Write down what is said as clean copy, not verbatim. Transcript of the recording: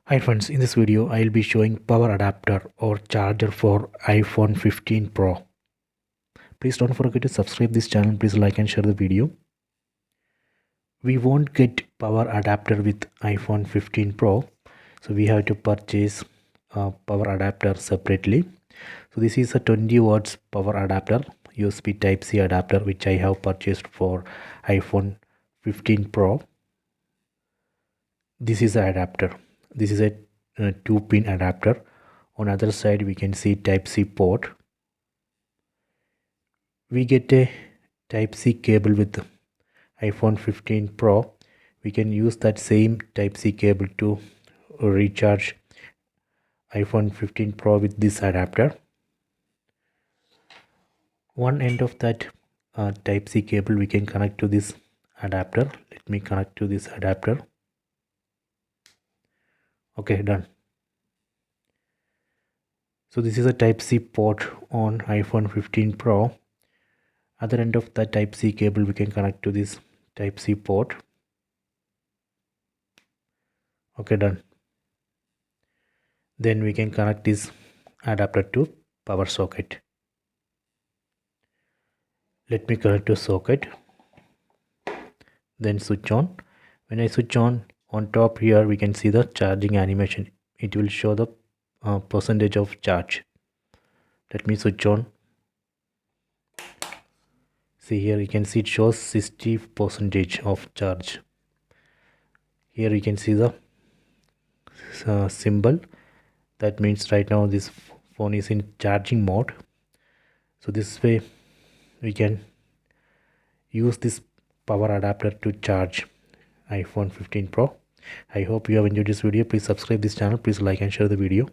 Hi friends, in this video I'll be showing power adapter or charger for iPhone 15 Pro. Please don't forget to subscribe this channel. Please like and share the video. We won't get power adapter with iPhone 15 Pro, so we have to purchase a power adapter separately. So this is a 20 watts power adapter, USB type C adapter, which I have purchased for iPhone 15 Pro. This is the adapter. This is a 2-pin adapter. On other side we can see type C port. We get a type C cable with iPhone 15 Pro. We can use that same type C cable to recharge iPhone 15 Pro with this adapter. One end of that type C cable we can connect to this adapter. Let me connect to this adapter. Okay, done. So this is a type C port on iPhone 15 Pro. Other end of the type C cable we can connect to this type C port. Okay, done. Then we can connect this adapter to power socket. Let me connect to socket, then switch on. When I switch on top here we can see the charging animation. It will show the percentage of charge. Let me switch on. See here, you can see it shows 60% of charge. Here you can see the symbol. That means right now this phone is in charging mode. So this way we can use this power adapter to charge iPhone 15 Pro. I hope you have enjoyed this video. Please subscribe this channel. Please like and share the video.